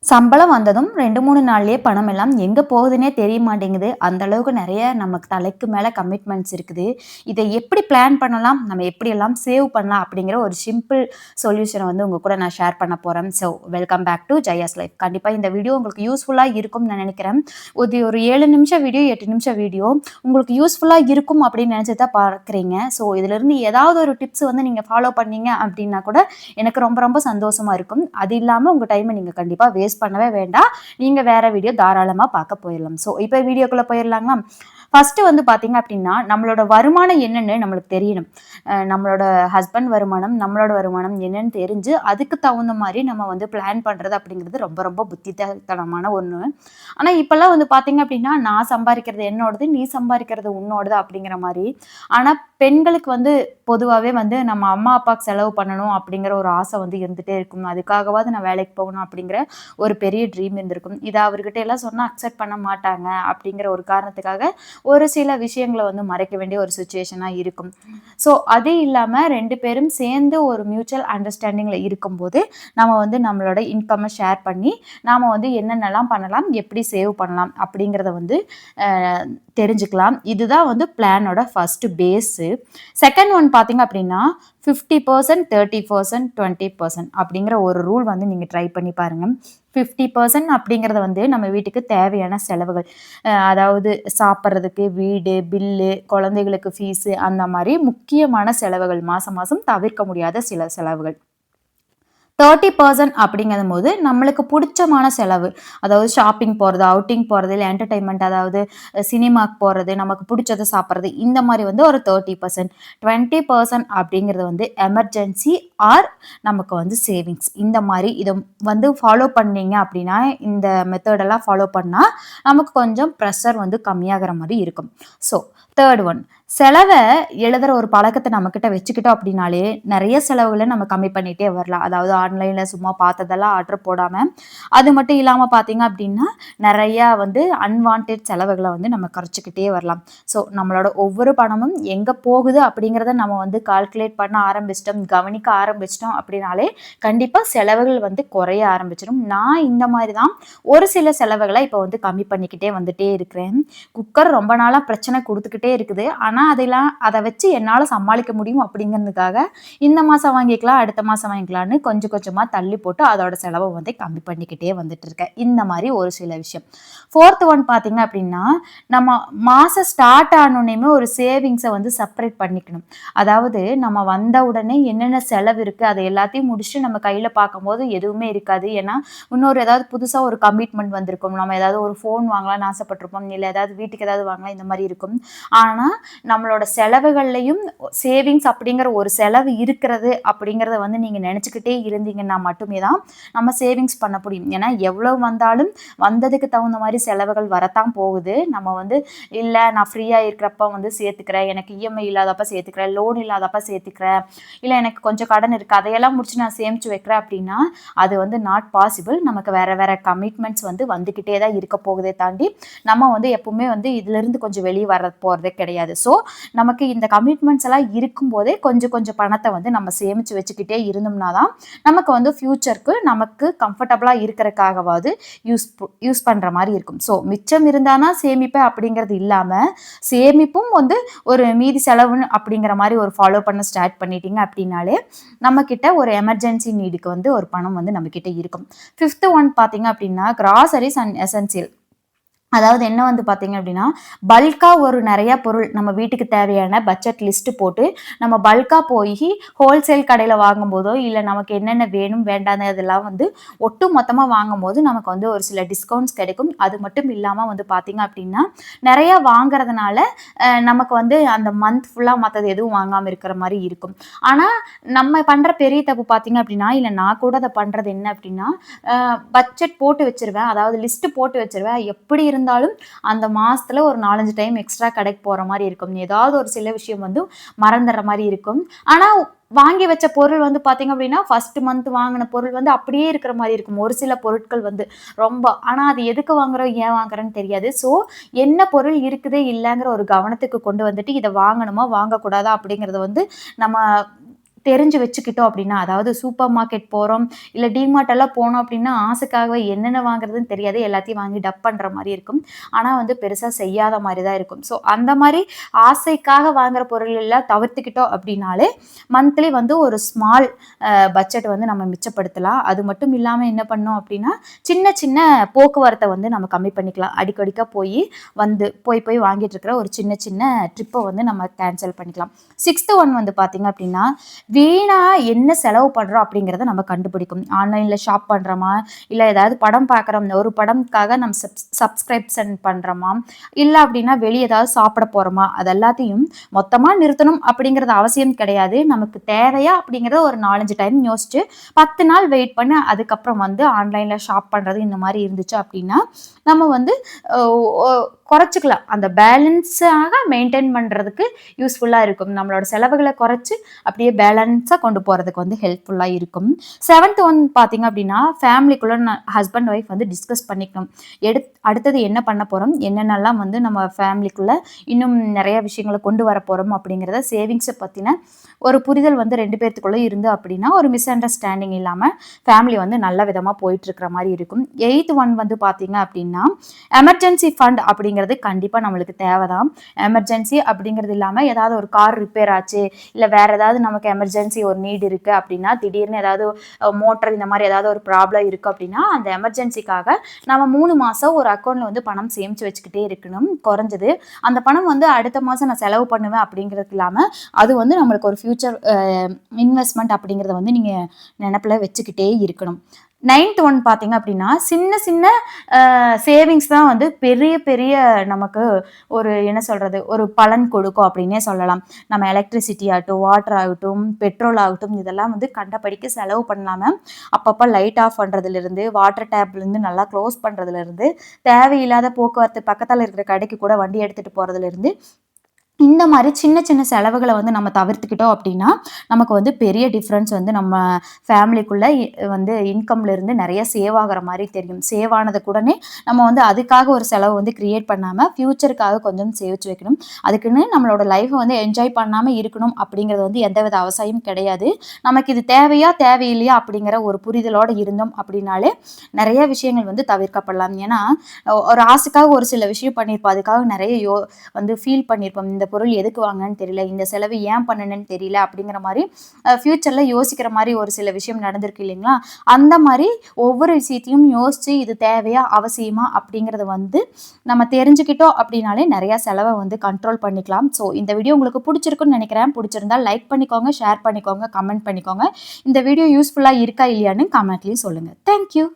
சம்பளம் வந்ததும் 2, 3 நாள்லயே பணம் எல்லாம் எங்க போகுதுன்னே தெரிய மாட்டேங்குது. அந்த அளவுக்கு நெறைய நமக்கு தலைக்கு மேல கமிட்மெண்ட்ஸ் இருக்குது. இத எப்படி பிளான் பண்ணலாம்? நம்ம எப்படியெல்லாம் சேவ் பண்ணலாம்? அப்படிங்கிற ஒரு சிம்பிள் சொல்யூஷன வந்து உங்க கூட நான் ஷேர் பண்ண போறேன். So welcome back to Jaya's life. கண்டிப்பா இந்த வீடியோ உங்களுக்கு யூஸ்ஃபுல்லா இருக்கும்னு நான் நெனைக்கிறேன். ஒரு 7 நிமிஷம் வீடியோ, 8 நிமிஷம் வீடியோ உங்களுக்கு யூஸ்ஃபுல்லா இருக்கும் அப்படின்னு நெனைச்சு தான் பார்க்குறீங்க. ஸோ இதிலிருந்து ஏதாவது ஒரு டிப்ஸ் வந்து நீங்க ஃபாலோ பண்ணீங்க அப்படின்னா கூட எனக்கு ரொம்ப ரொம்ப சந்தோஷமா இருக்கும். அது இல்லாம உங்க டைம நீங்க கண்டிப்பா வேஸ்ட் பண்ணவே வேண்டாம். நீங்க வேற வீடியோ தாராளமா பார்க்க போயிரலாம். ஸோ இப்ப வீடியோக்குள்ள போயிரலாங்களா? ஃபர்ஸ்ட் வந்து பார்த்தீங்க அப்டின்னா, நம்மளோட வருமானம் என்னன்னு நம்மளுக்கு தெரியணும். நம்மளோட ஹஸ்பண்ட் வருமானம், நம்மளோட வருமானம் என்னன்னு தெரிஞ்சு, அதுக்கு தகுந்த மாரி நம்ம வந்து பிளான் பண்றது அப்படிங்கிறது ரொம்ப ரொம்ப புத்திசாலித்தனமான ஒண்ணு. ஆனா இப்பலாம் வந்து பார்த்தீங்க அப்டின்னா, நான் சம்பாரிக்கிறது என்னோடது, நீ சம்பாரிக்கிறது உன்னோடது அப்படிங்கிற மாரி. ஆனா பெண்களுக்கு வந்து பொதுவாவே வந்து நம்ம அம்மா, அப்பாக்கு செலவு பண்ணணும் அப்படிங்கிற ஒரு ஆசை வந்து இருந்துட்டே இருக்கும். அதுக்காகவாவது நான் வேலைக்கு போகணும் அப்படிங்கிற ஒரு பெரிய ட்ரீம் இருந்திருக்கும். இத அவர்கிட்ட எல்லாம் சொன்னா அக்செப்ட் பண்ண மாட்டாங்க அப்படிங்கிற ஒரு காரணத்துக்காக, ஒரு சில விஷயங்கள வந்து மறைக்க வேண்டிய ஒரு சிச்சுவேஷனா இருக்கும். ஸோ அது இல்லாம 2 பேரும் சேர்ந்து ஒரு மியூச்சுவல் அண்டர்ஸ்டாண்டிங்ல இருக்கும்போது, நம்ம வந்து நம்மளோட இன்கம்ம ஷேர் பண்ணி, நாம வந்து என்னென்னலாம் பண்ணலாம், எப்படி சேவ் பண்ணலாம் அப்படிங்கிறத வந்து அ தெரிஞ்சுக்கலாம். இதுதான் வந்து பிளானோட ஃபர்ஸ்ட் பேஸு. செகண்ட் ஒன் பார்த்தீங்க அப்படின்னா, 50% 30% 20% அப்படிங்கிற ஒரு ரூல் வந்து நீங்க ட்ரை பண்ணி பாருங்க. 50% அப்படிங்கிறது வந்து நம்ம வீட்டுக்கு தேவையான செலவுகள். அதாவது சாப்பிடுறதுக்கு, வீடு, பில்லு, குழந்தைகளுக்கு ஃபீஸு அந்த மாரி முக்கியமான செலவுகள் மாசம் மாசம் தவிர்க்க முடியாத சில செலவுகள். 30% அப்படிங்கும்போது நம்மளுக்கு புடிச்சமான செலவு. அதாவது ஷாப்பிங் போறது, அவுட்டிங் போறது, இல்ல என்டர்டெயின்மென்ட் அதாவது சினிமாக்கு போறது, நமக்கு புடிச்சத சாப்பிடுறது, இந்த மாரி வந்து ஒரு 30%. 20% அப்படிங்கிறது வந்து எமர்ஜென்சி ஆர் நமக்கு வந்து சேவிங்ஸ். இந்த மாரி இத வந்து ஃபாலோ பண்ணீங்க அப்படின்னா, இந்த மெத்தட் எல்லாம் ஃபாலோ பண்ணா, நமக்கு கொஞ்சம் பிரஷர் வந்து கம்மியாகுற மாரி இருக்கும். ஸோ, 3 ஒன் செலவ எழுதுற ஒரு பழக்கத்த நம்மகிட்ட வச்சுக்கிட்டோம் அப்படின்னாலே, நெறைய செலவுகள நம்ம கம்மி பண்ணிட்டே வரலாம். அதாவது ஆன்லைன்ல சும்மா பார்த்ததெல்லாம் ஆர்டர் போடாம, அது மட்டும் இல்லாம பார்த்தீங்க அப்படின்னா, நெறையா வந்து அன்வான்டட் செலவுகள வந்து நம்ம குறைச்சுக்கிட்டே வரலாம். ஸோ, நம்மளோட ஒவ்வொரு பணமும் எங்க போகுது அப்படிங்கிறத நம்ம வந்து கால்குலேட் பண்ண ஆரம்பிச்சுட்டோம், கவனிக்க ஆரம்பிச்சுட்டோம் அப்படின்னாலே, கண்டிப்பா செலவுகள் வந்து குறைய ஆரம்பிச்சுரும். நான் இந்த மாரி தான் ஒரு சில செலவுகள இப்ப வந்து கம்மி பண்ணிக்கிட்டே வந்துட்டே இருக்கிறேன். குக்கர் ரொம்ப நாளா பிரச்சனை குடுத்துக்கிட்டே இருக்குது. ஆனா, அத வச்சு என்னால சமாளிக்க முடியும் அப்படிங்கிறதுக்காக, இந்த மாசம் வாங்கிக்கலாம், அடுத்த மாசம் வாங்கிக்கலான்னு கொஞ்சம் கொஞ்சமா தள்ளி போட்டு அதோட செலவ வந்து கம்மி பண்ணிக்கிட்டே வந்துட்டு இருக்கேன். இந்த மாரி ஒரு சில விஷயம். 4த் ஒன் பார்த்தீங்க அப்படின்னா, நம்ம மாசம் ஸ்டார்ட் ஆனோனேயுமே ஒரு சேவிங்ஸ வந்து செப்பரேட் பண்ணிக்கணும். அதாவது நம்ம வந்த உடனே என்னென்ன செலவு இருக்கு, அத எல்லாத்தையும் முடிச்சுட்டு நம்ம கையில பார்க்கும்போது எதுவுமே இருக்காது. ஏன்னா, இன்னொரு ஏதாவது புதுசா ஒரு கமிட்மெண்ட் வந்திருக்கும். நம்ம ஏதாவது ஒரு ஃபோன் வாங்கலாம்னு ஆசைப்பட்டுருப்போம். இல்ல ஏதாவது வீட்டுக்கு ஏதாவது வாங்கலாம் இந்த மாரி இருக்கும். ஆனா, நம்மளோட செலவுகள்லயும் சேவிங்ஸ் அப்படிங்கிற ஒரு செலவு இருக்கிறது அப்படிங்கிறத வந்து நீங்க நினைச்சுக்கிட்டே இருந்தீங்கன்னா மட்டுமே தான் நம்ம சேவிங்ஸ் பண்ண முடியும். ஏன்னா எவ்வளவு வந்தாலும் வந்ததுக்கு தகுந்த மாதிரி செலவுகள் வரத்தான் போகுது. நம்ம வந்து இல்ல நான் ஃப்ரீயா இருக்கிறப்ப வந்து சேர்த்துக்கிறேன், எனக்கு இஎம்ஐ இல்லாதப்ப சேர்த்துக்கிறேன், லோன் இல்லாதப்ப சேர்த்துக்கிறேன், இல்ல எனக்கு கொஞ்சம் கடன் இருக்கு அதையெல்லாம் முடிச்சு நான் சேமிச்சு வைக்கிறேன் அப்படின்னா அது வந்து நாட் பாசிபிள். நமக்கு வேற வேற கமிட்மெண்ட்ஸ் வந்து வந்துகிட்டே தான் இருக்க போகுதே தாண்டி நம்ம வந்து எப்பவுமே வந்து இதுல இருந்து கொஞ்சம் வெளியே வர போறதே கிடையாது. ஸோ நமக்கு இந்த கமிட்மெண்ட்ஸ் எல்லாம் இருக்கும்போதே கொஞ்சம் கொஞ்சம் பணத்தை வந்து நம்ம சேமிச்சு வச்சுக்கிட்டே இருந்தோம்னா தான் நமக்கு வந்து ஃபியூச்சருக்கு நமக்கு கம்ஃபர்டபுளா இருக்கிறதுக்காகவாவது யூஸ் பண்ற மாதிரி இருக்கும். ஸோ மிச்சம் இருந்தானா சேமிப்பேன் அப்படிங்கிறது இல்லாம சேமிப்பும் வந்து ஒரு மீதி செலவுன்னு அப்படிங்கிற மாதிரி ஒரு ஃபாலோ பண்ண ஸ்டார்ட் பண்ணிட்டீங்க அப்படின்னாலே நம்ம கிட்ட ஒரு எமர்ஜென்சி நீடுக்கு வந்து ஒரு பணம் வந்து நம்ம கிட்ட இருக்கும். 5th ஒன் பார்த்தீங்க அப்படின்னா கிராசரிஸ் அண்ட் எசென்சியல். அதாவது என்ன வந்து பார்த்தீங்க அப்படின்னா, பல்க்கா ஒரு நெறைய பொருள் நம்ம வீட்டுக்கு தேவையான பட்ஜெட் லிஸ்ட் போட்டு, நம்ம பல்க்கா போயி ஹோல்சேல் கடையில வாங்கும்போதோ, இல்ல நமக்கு என்னென்ன வேணும், வேண்டாததெல்லாம் வந்து ஒட்டு மொத்தமா வாங்கும்போது, நமக்கு வந்து ஒரு சில டிஸ்கவுண்ட்ஸ் கிடைக்கும். அது மட்டும் இல்லாம வந்து பார்த்தீங்க அப்படின்னா, நெறைய வாங்குறதுனால, நமக்கு வந்து அந்த மந்த் ஃபுல்லா மத்தது எதுவும் வாங்காம இருக்கிற மாரி இருக்கும். ஆனா, நம்ம பண்ற பெரிய தப்பு பார்த்தீங்க அப்படின்னா, இல்ல நான் கூட அத பண்றது என்ன அப்படின்னா, பட்ஜெட் போட்டு வச்சுருவேன். அதாவது லிஸ்ட் போட்டு வச்சுருவேன். எப்படி இருந்தாலும் அந்த மாசத்துல ஒரு 4, 5 டைம் எக்ஸ்ட்ரா கடைக்கு போற மாரி இருக்கும். ஏதாவது ஒரு சில விஷயம் வந்து மறந்துடுற மாரி இருக்கும். ஆனா வாங்கி வச்ச பொருள் வந்து பார்த்தீங்க அப்படின்னா, ஃபர்ஸ்ட் மந்த் வாங்குன பொருள் வந்து அப்படியே இருக்கிற மாரி இருக்கும். ஒரு சில பொருட்கள் வந்து ரொம்ப ஆனா அது எதுக்கு வாங்குறோம், ஏன் வாங்குறோம்ன்னு தெரியாது. ஸோ என்ன பொருள் இருக்குது, இல்லங்கிற ஒரு கவனத்துக்கு கொண்டு வந்துட்டு, இத வாங்கணுமா, வாங்கக்கூடாதா அப்படிங்கிறத வந்து நம்ம தெரிஞ்சு வச்சுக்கிட்டோம் அப்படின்னா, அதாவது சூப்பர் மார்க்கெட் போறோம், இல்ல டிமார்ட் எல்லாம் போனோம் அப்படின்னா, ஆசைக்காகவே என்னென்ன வாங்குறதுன்னு தெரியாது. எல்லாத்தையும் வாங்கி டப் பண்ற மாரி இருக்கும். ஆனா வந்து பெருசா செய்யாத மாரி தான் இருக்கும். ஸோ அந்த மாரி ஆசைக்காக வாங்குற பொருள் எல்லாம் தவிர்த்துக்கிட்டோம் அப்படின்னாலே, மந்த்லி வந்து ஒரு ஸ்மால் பட்ஜெட் வந்து நம்ம மிச்சப்படுத்தலாம். அது மட்டும் இல்லாம என்ன பண்ணோம் அப்படின்னா, சின்ன சின்ன போக்குவரத்த வந்து நம்ம கம்மி பண்ணிக்கலாம். அடிக்கடிக்கா போய் வாங்கிட்டு இருக்கிற ஒரு சின்ன சின்ன ட்ரிப்ப வந்து நம்ம கேன்சல் பண்ணிக்கலாம். 6த் ஒன் வந்து பார்த்தீங்க அப்படின்னா, வீணா என்ன செலவு பண்றோம் அப்படிங்கிறத நம்ம கண்டுபிடிக்கும். ஆன்லைன்ல ஷாப் பண்றோமா? இல்ல ஏதாவது படம் பார்க்குறோம். ஒரு படம்க்காக நம்ம சப்ஸ்கிரிப்ஷன் பண்றோமா? இல்ல அப்படின்னா வெளிய ஏதாவது சாப்பிட போறோமா? அது எல்லாத்தையும் மொத்தமா நிறுத்தணும் அப்படிங்கிறது அவசியம் கிடையாது. நமக்கு தேவையா அப்படிங்கிறத ஒரு 4, 5 டைம் யோசிச்சு 10 நாள் வெயிட் பண்ணி அதுக்கப்புறம் வந்து ஆன்லைன்ல ஷாப் பண்றது இந்த மாரி இருந்துச்சு அப்படின்னா, நம்ம வந்து அ ஒ குறைச்சுக்கலாம். அந்த பேலன்ஸாக மெயின்டெயின் பண்றதுக்கு யூஸ்ஃபுல்லா இருக்கும். நம்மளோட செலவுகள குறைச்சு அப்படியே பேலன்ஸா கொண்டு போறதுக்கு வந்து ஹெல்ப்ஃபுல்லா இருக்கும். 7த் ஒன் பார்த்தீங்க அப்படின்னா, ஃபேமிலிக்குள்ள ஹஸ்பண்ட், ஒய்ஃப் வந்து டிஸ்கஸ் பண்ணிக்கணும். அடுத்தது என்ன பண்ண போறோம்? என்னென்னலாம் வந்து நம்ம ஃபேமிலிக்குள்ள இன்னும் நெறைய விஷயங்கள கொண்டு வரப்போறோம் அப்படிங்கிறத சேவிங்ஸ பத்தின ஒரு புரிதல் வந்து 2 பேத்துக்குள்ள இருந்து அப்படின்னா, ஒரு மிஸ் அண்டர்ஸ்டாண்டிங் இல்லாம ஃபேமிலி வந்து நல்ல விதமா போயிட்டுருக்கிற மாரி இருக்கும். 8த் ஒன் வந்து பார்த்தீங்க அப்படின்னா, எமர்ஜென்சி ஃபண்ட் அப்படிங்கிறது கண்டிப்பா நம்மளுக்கு தேவை தான். எமர்ஜென்சி அப்படிங்கிறது இல்லாம ஏதாவது ஒரு கார் ரிப்பேர் ஆச்சு, இல்ல வேற ஏதாவது நமக்கு எமர்ஜென்சி ஒரு நீட் இருக்கு அப்படின்னா, திடீர்னு ஏதாவது மோட்டார் இந்த மாரி ஏதாவது ஒரு ப்ராப்ளம் இருக்கு அப்படின்னா, அந்த எமர்ஜென்சிக்காக நம்ம 3 மாசம் ஒரு அக்கவுண்ட்ல வந்து பணம் சேமிச்சு வச்சுக்கிட்டே இருக்கணும் குறைஞ்சது. அந்த பணம் வந்து அடுத்த மாசம் நான் செலவு பண்ணுவேன் அப்படிங்கிறது இல்லாம, அது வந்து நம்மளுக்கு ஒரு ஃபியூச்சர் இன்வெஸ்ட்மெண்ட் அப்படிங்கிறத வந்து நீங்க நெனப்புல வச்சுக்கிட்டே இருக்கணும். 9த் ஒன் பார்த்தீங்க அப்படின்னா, சின்ன சின்ன சேவிங்ஸ் தான் வந்து பெரிய பெரிய நமக்கு ஒரு என்ன சொல்றது, ஒரு பலன் கொடுக்கும் அப்படின்னே சொல்லலாம். நம்ம எலக்ட்ரிசிட்டி ஆகட்டும், வாட்டர் ஆகட்டும், பெட்ரோல் ஆகட்டும் இதெல்லாம் வந்து கண்டபடிக்கு செலவு பண்ணாம, அப்பப்ப லைட் ஆஃப் பண்றதுலருந்து, வாட்டர் டேப்லேருந்து நல்லா க்ளோஸ் பண்றதுலருந்து, தேவையில்லாத போக்குவரத்து பக்கத்தால இருக்கிற கடைக்கு கூட வண்டி எடுத்துட்டு போறதுலருந்து, இந்த மாரி சின்ன சின்ன செலவுகள வந்து நம்ம தவிர்த்துக்கிட்டோம் அப்டின்னா, நமக்கு வந்து பெரிய டிஃபரன்ஸ் வந்து நம்ம ஃபேமிலிக்குள்ள வந்து இன்கம்ல இருந்து நெறைய சேவ் ஆகுற மாரி தெரியும். சேவ் ஆனதுக்குடனே நம்ம வந்து அதுக்காக ஒரு செலவு வந்து கிரியேட் பண்ணாம, ஃபியூச்சருக்காக கொஞ்சம் சேமிச்சு வைக்கணும். அதுக்குன்னு நம்மளோட லைஃப்ப வந்து என்ஜாய் பண்ணாம இருக்கணும் அப்டிங்கிறது வந்து எந்தவித அவசியம் கிடையாது. நமக்கு இது தேவையா, தேவையில்லையா அப்டிங்கிற ஒரு புரிதலோட இருந்தோம் அப்டின்னாலே, நெறைய விஷயங்கள் வந்து தவிர்க்கப்படலாம். ஏன்னா, ஒரு ஆசைக்காக ஒரு சில விஷயம் பண்ணியிருப்போம். அதுக்காக நெறைய வந்து ஃபீல் பண்ணியிருப்போம். இந்த பொருள் எதுக்கு வாங்குனேன்னு தெரியல. இந்த செலவு ஏன் பண்ணுனேன்னு தெரியல. அப்படிங்கிற மாரி ஃபியூச்சர்ல யோசிக்கிற மாரி ஒரு சில விஷயம் நடந்திருக்கு இல்லைங்களா? அந்த மாரி ஒவ்வொரு விஷயத்தையும் யோசிச்சு இது தேவையா? அவசியமா? அப்படிங்கிறத வந்து நம்ம தெரிஞ்சுக்கிட்டோம் அப்படின்னாலே நெறைய செலவ வந்து கண்ட்ரோல் பண்ணிக்கலாம். ஸோ இந்த வீடியோ உங்களுக்கு புடிச்சிருக்குன்னு நெனைக்கிறேன். புடிச்சிருந்தா லைக் பண்ணிக்கோங்க, ஷேர் பண்ணிக்கோங்க, கமெண்ட் பண்ணிக்கோங்க. இந்த வீடியோ யூஸ்ஃபுல்லா இருக்கா இல்லையான்னு கமெண்ட்லயும் சொல்லுங்க. Thank you.